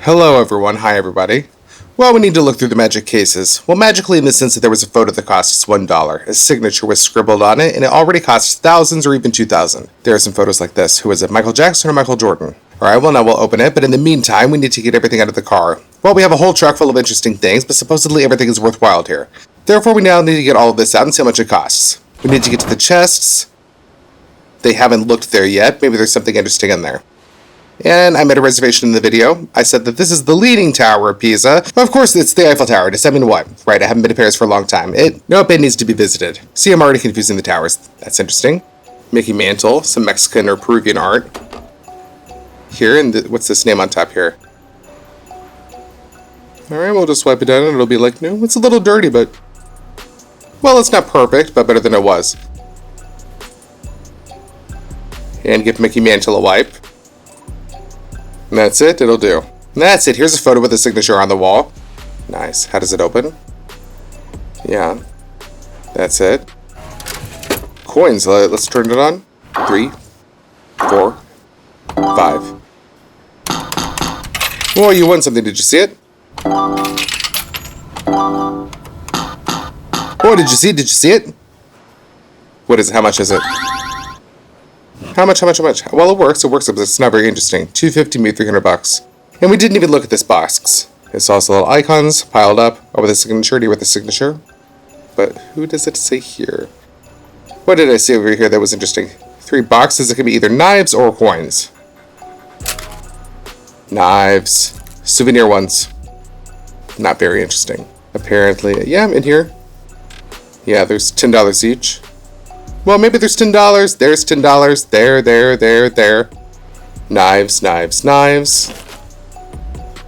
Hello everyone, hi everybody. Well, we need to look through the magic cases. Well, magically in the sense that there was a photo that costs $1. A signature was scribbled on it, and it already costs thousands or even 2,000. There are some photos like this. Who is it, Michael Jackson or Michael Jordan? Alright, well now we'll open it, but in the meantime, we need to get everything out of the car. Well, we have a whole truck full of interesting things, but supposedly everything is worthwhile here. Therefore, we now need to get all of this out and see how much it costs. We need to get to the chests. They haven't looked there yet. Maybe there's something interesting in there. And I made a reservation in the video. I said that this is the leaning tower of Pisa. Of course, it's the Eiffel Tower. Does that mean what? Right, I haven't been to Paris for a long time. Nope, it needs to be visited. See, I'm already confusing the towers. That's interesting. Mickey Mantle, some Mexican or Peruvian art. Here, and what's this name on top here? Alright, we'll just wipe it down and it'll be like new. It's a little dirty, but... well, it's not perfect, but better than it was. And give Mickey Mantle a wipe. And that's it, it'll do. And that's it, here's a photo with a signature on the wall. Nice. How does it open? Yeah. That's it. Coins, let's turn it on. 3, 4, 5. Oh, you won something, did you see it? Oh, did you see it? Did you see it? What is it? How much is it? How much? Well, it works, but it's not very interesting. $250, maybe $300. And we didn't even look at this box. It's also little icons piled up with a signature. Do you with the signature? But who does it say here? What did I see over here that was interesting? 3 boxes. It can be either knives or coins. Knives. Souvenir ones. Not very interesting. Apparently, yeah, in here. Yeah, there's $10 each. Well, maybe there's $10. There's $10. There. Knives.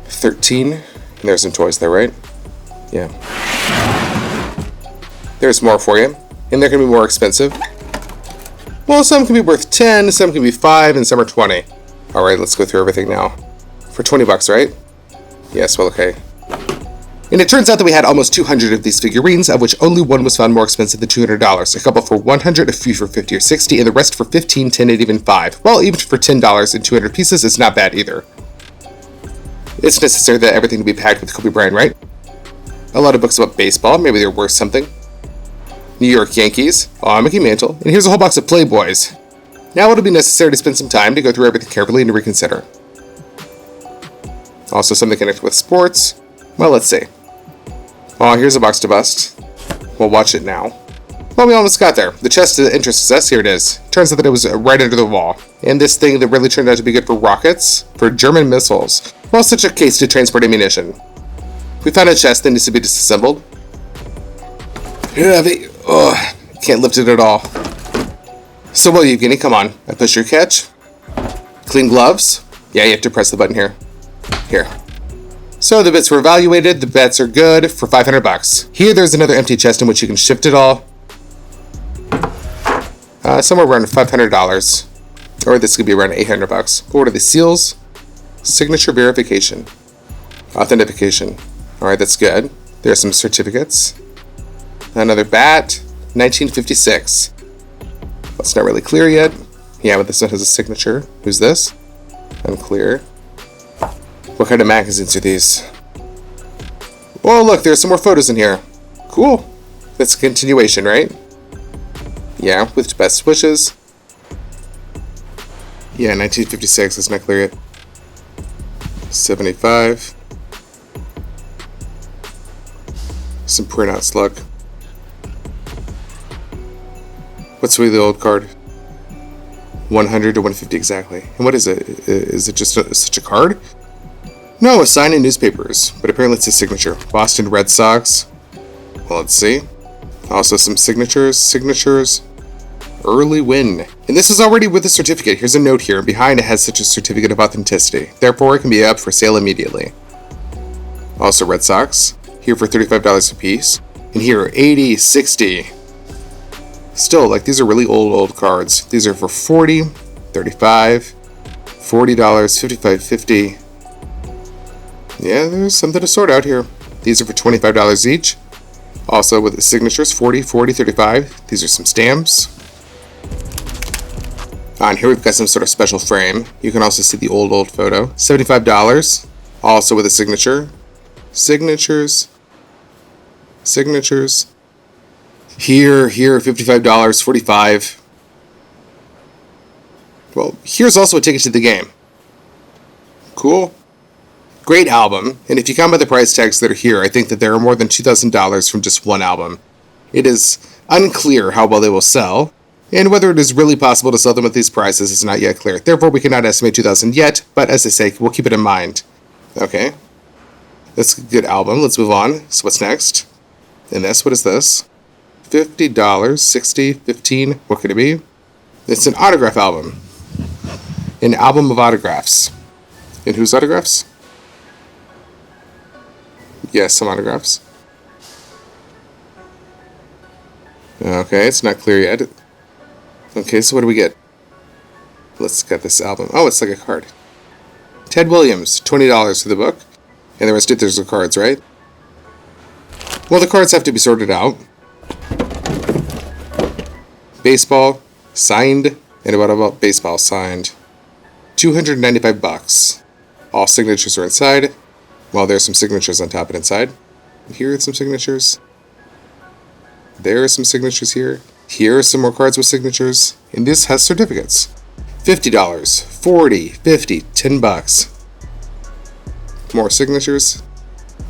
13. And there's some toys there, right? Yeah. There's more for you. And they're going to be more expensive. Well, some can be worth 10, some can be 5, and some are 20. Alright, let's go through everything now. For 20 bucks, right? Yes, well, okay. And it turns out that we had almost 200 of these figurines, of which only one was found more expensive than $200. A couple for 100, a few for 50 or 60, and the rest for 15, 10, and even 5. Well, even for $10 and 200 pieces, it's not bad either. It's necessary that everything be packed with Kobe Bryant, right? A lot of books about baseball, maybe they're worth something. New York Yankees, Mickey Mantle, and here's a whole box of Playboys. Now it'll be necessary to spend some time to go through everything carefully and to reconsider. Also something connected with sports. Well, let's see. Oh, here's a box to bust. We'll watch it now. Well, we almost got there. The chest that interests us, here it is. Turns out that it was right under the wall. And this thing that really turned out to be good for rockets, for German missiles. Well, such a case to transport ammunition. We found a chest that needs to be disassembled. Heavy. Ugh, can't lift it at all. So, well, Evgeny, come on. I push your catch. Clean gloves. Yeah, you have to press the button here. Here. So the bits were evaluated, the bets are good for 500 bucks. Here there's another empty chest in which you can shift it all. Somewhere around $500. Or this could be around 800 bucks. What are the seals? Signature verification. Authentication. Alright, that's good. There's some certificates. Another bat. 1956. That's not really clear yet. Yeah, but this one has a signature. Who's this? Unclear. What kind of magazines are these? Oh, look, there's some more photos in here. Cool. That's a continuation, right? Yeah, with best wishes. Yeah, 1956, that's not clear yet. 75. Some printouts, look. What's really the old card? 100 to 150 exactly. And what is it? Is it just such a card? No, a sign in newspapers, but apparently it's a signature. Boston Red Sox. Well, let's see. Also some signatures. Early win. And this is already with a certificate. Here's a note here. Behind it has such a certificate of authenticity. Therefore, it can be up for sale immediately. Also Red Sox. Here for $35 a piece. And here, 80, 60. Still, like, these are really old cards. These are for 40, 35, $40, 55, 50. Yeah, there's something to sort out here. These are for $25 each. Also with the signatures, 40, 40, 35. These are some stamps. On here we've got some sort of special frame. You can also see the old photo. $75. Also with a signature. Signatures. Signatures. Here, $55, $45. Well, here's also a ticket to the game. Cool. Great album, and if you count by the price tags that are here, I think that there are more than $2,000 from just one album. It is unclear how well they will sell, and whether it is really possible to sell them at these prices is not yet clear. Therefore, we cannot estimate 2,000 yet, but as I say, we'll keep it in mind. Okay. That's a good album. Let's move on. So what's next? And this, what is this? $50, $60, $15, what could it be? It's an autograph album. An album of autographs. And whose autographs? Yes, some autographs. Okay, it's not clear yet. Okay, so what do we get? Let's get this album. Oh, it's like a card. Ted Williams, $20 for the book. And the rest of there's the cards, right? Well, the cards have to be sorted out. Baseball, signed. And what about baseball signed? $295. All signatures are inside. Well, there's some signatures on top and inside. Here are some signatures. There are some signatures here. Here are some more cards with signatures. And this has certificates. $50, $40, $50, $10. More signatures.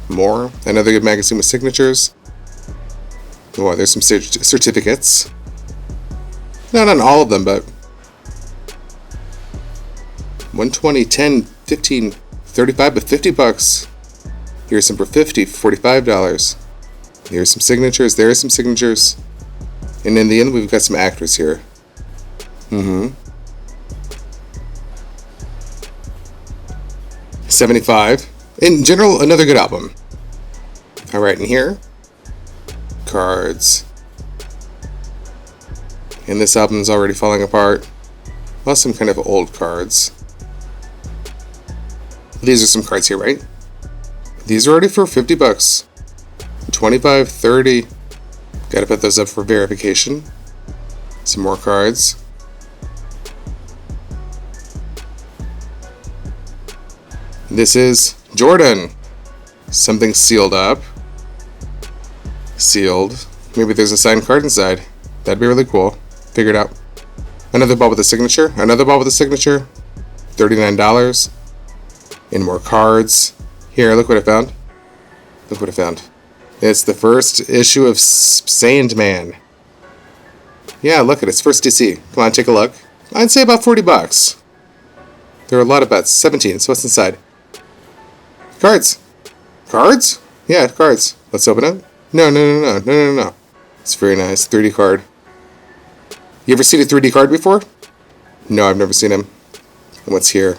More. Another good magazine with signatures. Oh, there's some certificates. Not on all of them, but 120, 10, 15, 35, but $50. Here's some for $50, $45. Here's some signatures. There are some signatures. And in the end, we've got some actors here. $75. In general, another good album. Alright, and here, cards. And this album is already falling apart. Well, some kind of old cards. These are some cards here, right? These are already for $50. 25, 30. Gotta put those up for verification. Some more cards. This is Jordan. Something sealed up. Sealed. Maybe there's a signed card inside. That'd be really cool. Figure it out. Another ball with a signature. Another ball with a signature. $39. And more cards. Here, look what I found. Look what I found. It's the first issue of Sandman. Yeah, look at it. It's first DC. Come on, take a look. I'd say about $40. There are a lot of bets. 17. So what's inside? Cards. Cards? Yeah, cards. Let's open it. No. It's very nice. 3D card. You ever seen a 3D card before? No, I've never seen them. And what's here?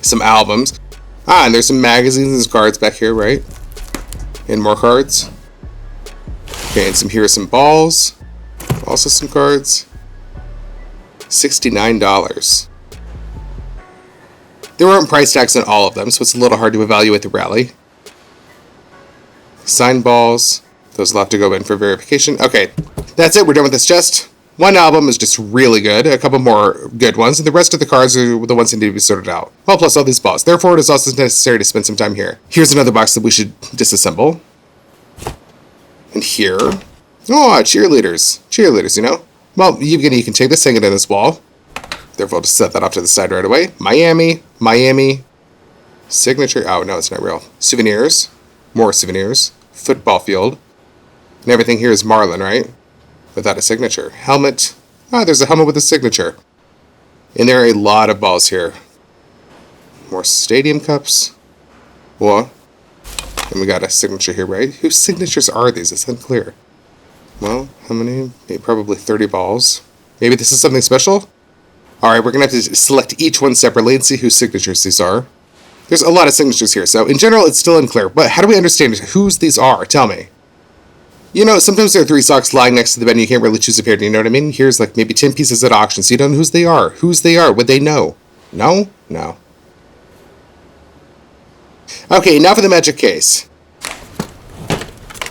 Some albums. Ah, and there's some magazines and cards back here, right? And more cards. Okay, and here are some balls. Also some cards. $69. There weren't price tags on all of them, so it's a little hard to evaluate the rally. Signed balls. Those will have to go in for verification. Okay, that's it. We're done with this chest. One album is just really good. A couple more good ones. And the rest of the cards are the ones that need to be sorted out. Well, plus all these balls. Therefore, it is also necessary to spend some time here. Here's another box that we should disassemble. And here. Oh, cheerleaders. Cheerleaders, you know. Well, you can take this, hang it in this wall. Therefore, I'll just set that off to the side right away. Miami. Signature. Oh, no, it's not real. Souvenirs. More souvenirs. Football field. And everything here is Marlin, right? Without a signature. Helmet. Ah, there's a helmet with a signature. And there are a lot of balls here. More stadium cups. What? And we got a signature here, right? Whose signatures are these? It's unclear. Well, how many? Maybe probably 30 balls. Maybe this is something special? Alright, we're going to have to select each one separately and see whose signatures these are. There's a lot of signatures here, so in general it's still unclear. But how do we understand whose these are? Tell me. You know, sometimes there are 3 socks lying next to the bed and you can't really choose a pair, do you know what I mean? Here's like maybe 10 pieces at auction, so you don't know whose they are. Whose they are, would they know? No? No. Okay, now for the magic case.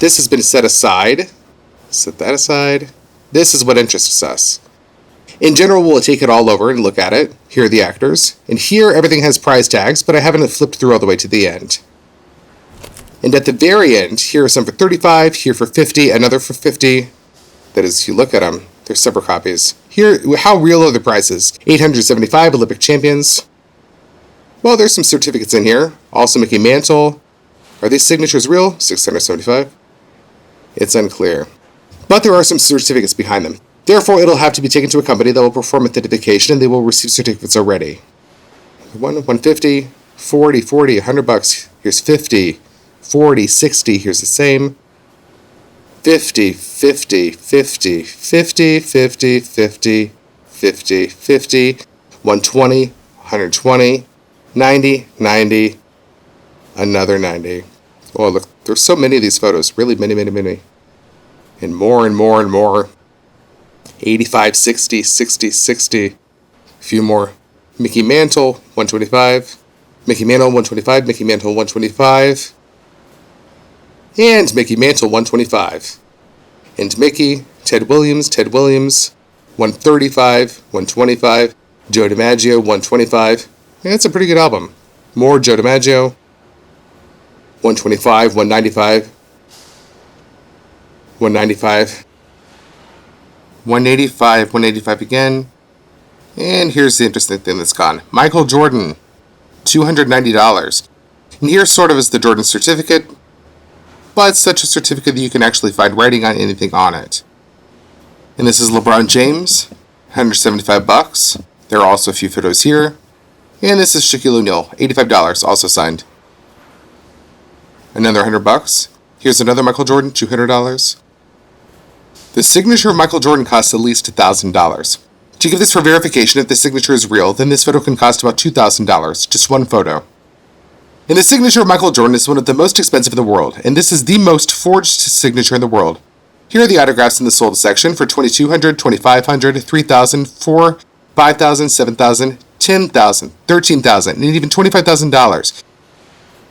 This has been set aside. Set that aside. This is what interests us. In general, we'll take it all over and look at it. Here are the actors. And here, everything has price tags, but I haven't flipped through all the way to the end. And at the very end, here are some for 35, here for 50, another for 50. That is, you look at them, they're separate copies. Here, how real are the prices? 875 Olympic champions. Well, there's some certificates in here. Also Mickey Mantle. Are these signatures real? 675. It's unclear. But there are some certificates behind them. Therefore, it'll have to be taken to a company that will perform authentication and they will receive certificates already. 150, 40, 100 bucks. Here's 50, 40, 60. Here's the same. 50, 50, 50, 50, 50, 50, 50, 50, 120, 120, 90, 90, another 90. Oh, look, there's so many of these photos. Really many, many, many. And more and more and more. 85, 60, 60, 60. A few more. Mickey Mantle, 125. Mickey Mantle, 125. Mickey Mantle, 125. And Mickey Mantle, 125. And Mickey, Ted Williams, 135, 125. Joe DiMaggio, 125. Yeah, that's a pretty good album. More Joe DiMaggio. 125, 195. 195. 185, 185 again. And here's the interesting thing that's gone. Michael Jordan, $290. And here sort of is the Jordan certificate, but it's such a certificate that you can actually find writing on anything on it. And this is LeBron James, $175. There are also a few photos here. And this is Shaquille O'Neal, $85, also signed. Another $100. Here's another Michael Jordan, $200. The signature of Michael Jordan costs at least $1,000. To give this for verification, if the signature is real, then this photo can cost about $2,000, just one photo. And the signature of Michael Jordan is one of the most expensive in the world, and this is the most forged signature in the world. Here are the autographs in the sold section for $2,200, $2,500, $3,000, $4,000, $5,000, $7,000, $10,000, $13,000, and even $25,000.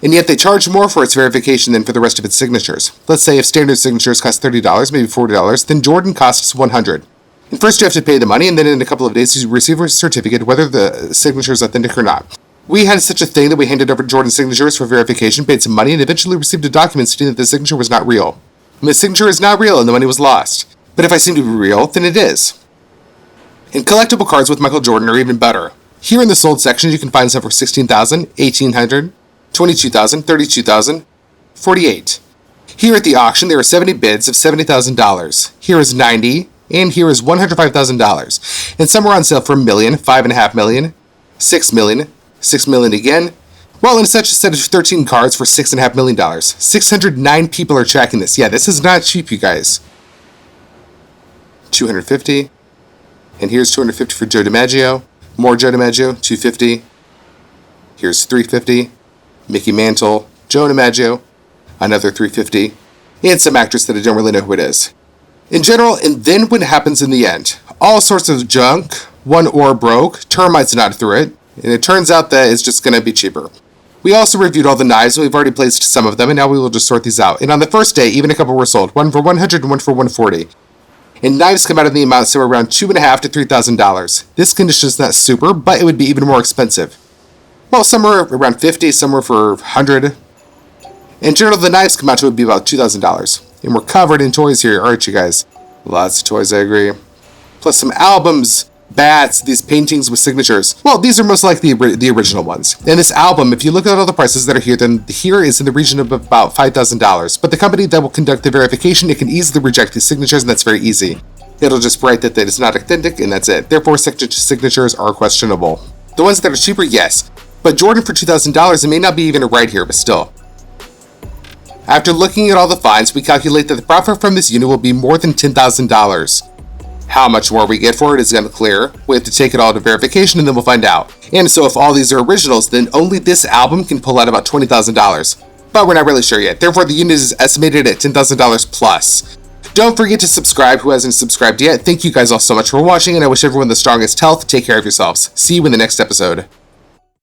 And yet they charge more for its verification than for the rest of its signatures. Let's say if standard signatures cost $30, maybe $40, then Jordan costs $100. And first you have to pay the money, and then in a couple of days you receive a certificate whether the signature is authentic or not. We had such a thing that we handed over Jordan signatures for verification, paid some money, and eventually received a document stating that the signature was not real. And the signature is not real and the money was lost. But if I seem to be real, then it is. And collectible cards with Michael Jordan are even better. Here in the sold section you can find some for $16,000, $1,800, $22,000, $32,000, $48,000. Here at the auction, there are 70 bids of $70,000. Here is $90,000, and here is $105,000. And some are on sale for $1 million, $5.5 million, $6 million, $6 million again. Well, in such a set of 13 cards for $6.5 million. 609 people are tracking this. Yeah, this is not cheap, you guys. $250. And here's $250 for Joe DiMaggio. More Joe DiMaggio, $250. Here's $350. Mickey Mantle, Joe DiMaggio, another $350, and some actress that I don't really know who it is. In general, and then what happens in the end? All sorts of junk, one ore broke, termites gnawed through it, and it turns out that it's just going to be cheaper. We also reviewed all the knives, and we've already placed some of them, and now we will just sort these out. And on the first day, even a couple were sold, one for $100 and one for $140. And knives come out in the amount somewhere around $2,500 to $3,000. This condition is not super, but it would be even more expensive. Well, some are around $50, some were for $100. In general, the knives come out to would be about $2,000. And we're covered in toys here, aren't you guys? Lots of toys, I agree. Plus some albums, bats, these paintings with signatures. Well, these are most likely the original ones. And this album, if you look at all the prices that are here, then here is in the region of about $5,000. But the company that will conduct the verification, it can easily reject these signatures, and that's very easy. It'll just write that it's not authentic, and that's it. Therefore, signatures are questionable. The ones that are cheaper, yes. But Jordan for $2,000, it may not be even right here, but still. After looking at all the finds, we calculate that the profit from this unit will be more than $10,000. How much more we get for it is unclear. We have to take it all to verification and then we'll find out. And so if all these are originals, then only this album can pull out about $20,000. But we're not really sure yet. Therefore, the unit is estimated at $10,000 plus. Don't forget to subscribe who hasn't subscribed yet. Thank you guys all so much for watching, and I wish everyone the strongest health. Take care of yourselves. See you in the next episode.